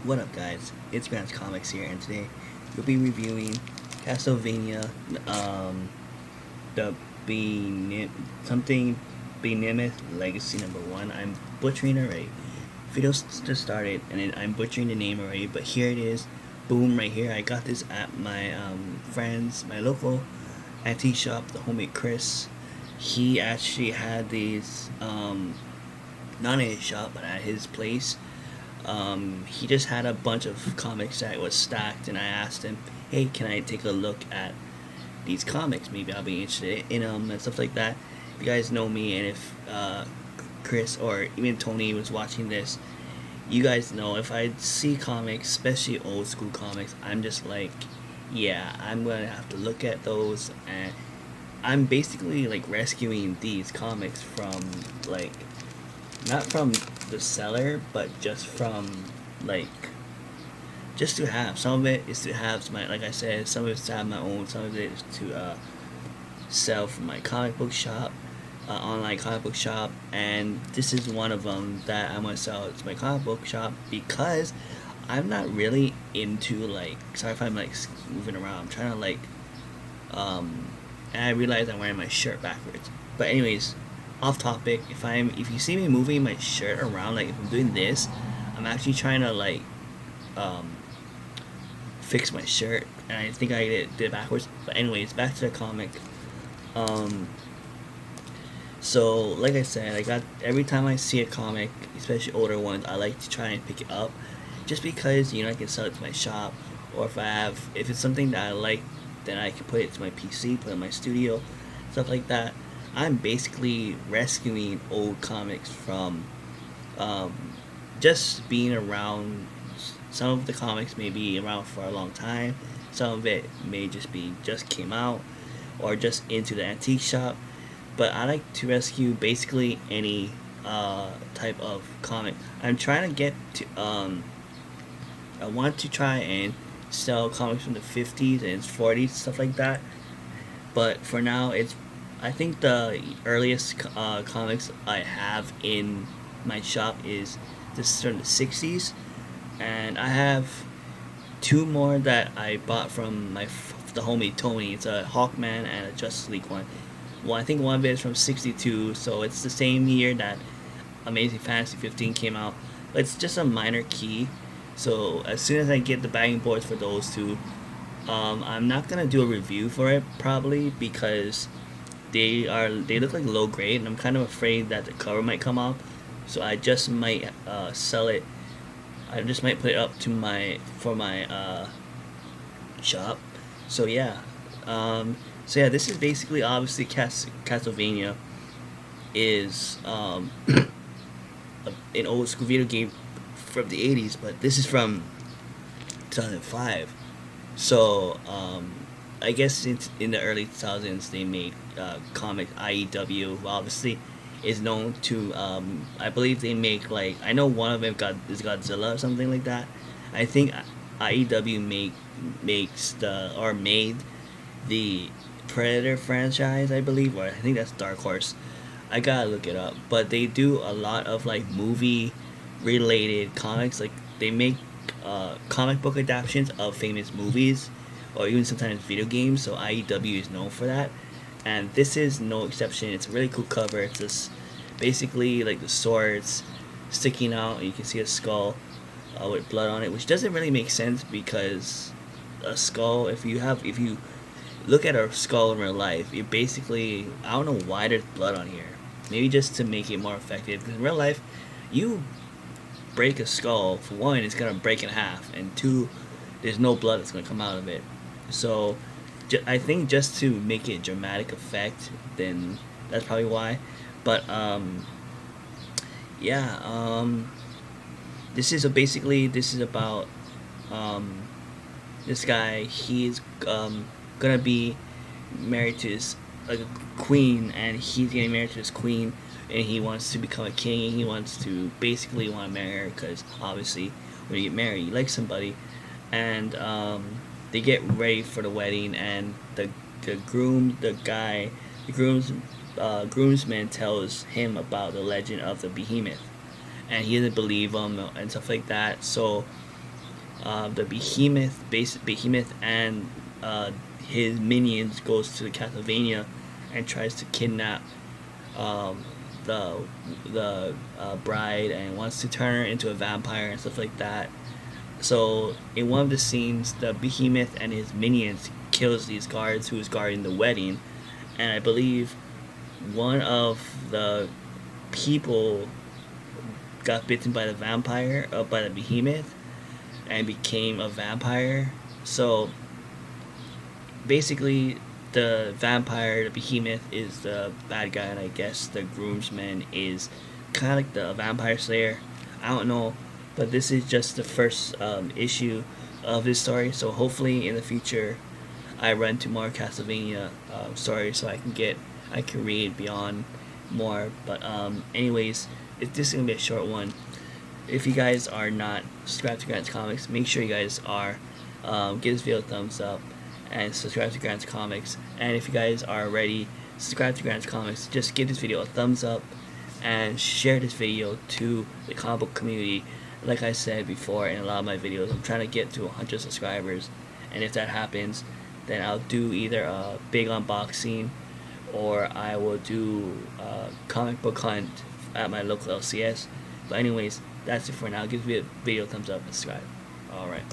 What up, guys? It's Grant's Comics here, and today we'll be reviewing Castlevania, the something Benemith Legacy #1. I'm butchering it already. Video's just started, and I'm butchering the name already, but here it is. Boom, right here. I got this at my friend's, my local antique shop, the homemade Chris. He actually had these, not in his shop, but at his place. He just had a bunch of comics that was stacked, and I asked him, "Hey, can I take a look at these comics? Maybe I'll be interested in them and stuff like that." If you guys know me, and if Chris or even Tony was watching this, you guys know if I see comics, especially old school comics, I'm just like, yeah, I'm gonna have to look at those, and I'm basically like rescuing these comics from like not from the seller, but just from like just to have. Some of it is to have my, like I said, some of it's to have my own. Some of it is to sell from my comic book shop, online comic book shop, and this is one of them that I'm gonna sell to my comic book shop because I'm not really into like. Sorry if I'm like moving around. I'm trying to like, and I realize I'm wearing my shirt backwards. But anyways, off topic. If you see me moving my shirt around, like if I'm doing this, I'm actually trying to like um, fix my shirt, and I think I did it backwards. But anyways, back to the comic. Um, so like I said, I got every time I see a comic, especially older ones, I like to try and pick it up, just because I can sell it to my shop, or if it's something that I like, then I can put it to my PC, put it in my studio, stuff like that. I'm basically rescuing old comics from um, just being around. Some of the comics may be around for a long time. Some of it may just came out or just into the antique shop. But I like to rescue basically any type of comic. I'm trying to get to. I want to try and sell comics from the 50s and 40s, stuff like that. But for now, I think the earliest comics I have in my shop is this from the 60s, and I have two more that I bought from the homie Tony. It's a Hawkman and a Justice League one. Well, I think one of it is from '62, so it's the same year that Amazing Fantasy 15 came out. It's just a minor key. So as soon as I get the bagging boards for those two, I'm not gonna do a review for it probably because they look like low grade, and I'm kind of afraid that the cover might come off. So I just might sell it. I just might put it up to my shop. So yeah, this is basically obviously Castlevania is an old school video game from the '80s, but this is from 2005. So I guess in the early 2000s they made comic IEW. Obviously, is known to. I believe they make like I know one of them is Godzilla or something like that. I think IEW makes the or made the Predator franchise. I believe, or I think that's Dark Horse. I gotta look it up, but they do a lot of like movie related comics. Like they make comic book adaptations of famous movies, or even sometimes video games. So IEW is known for that, and this is no exception. It's a really cool cover. It's just basically like the swords sticking out, and you can see a skull with blood on it, which doesn't really make sense because a skull. If you look at a skull in real life, it basically I don't know why there's blood on here. Maybe just to make it more effective. Because in real life, you break a skull, for one, it's gonna break in half, and two, there's no blood that's gonna come out of it. So, I think just to make it dramatic effect, then that's probably why. But yeah, this is about um, this guy. He's gonna be married to his like a queen, and he's getting married to this queen, and he wants to become a king, and he wants to basically want to marry her because obviously when you get married you like somebody, and they get ready for the wedding, and the groom the guy the groomsman tells him about the legend of the behemoth, and he doesn't believe him and stuff like that. So the Behemoth and his minions goes to Castlevania and tries to kidnap um, the bride and wants to turn her into a vampire and stuff like that. So in one of the scenes, the Behemoth and his minions kills these guards who was guarding the wedding, and I believe one of the people got bitten by the vampire, by the Behemoth, and became a vampire. So basically, the vampire, the Behemoth, is the bad guy, and I guess the groomsman is kind of like the vampire slayer. I don't know, but this is just the first issue of this story. So hopefully in the future, I run to more Castlevania stories so I can read beyond more. But anyways, this is gonna be a short one. If you guys are not subscribed to Grant's Comics, make sure you guys are. Give this video a thumbs up and subscribe to Grant's Comics. And if you guys are already subscribed to Grant's Comics, just give this video a thumbs up and share this video to the comic book community. Like I said before in a lot of my videos, I'm trying to get to 100 subscribers, and if that happens, then I'll do either a big unboxing or I will do a comic book hunt at my local LCS. But anyways, that's it for now. Give the video a thumbs up and subscribe. Alright.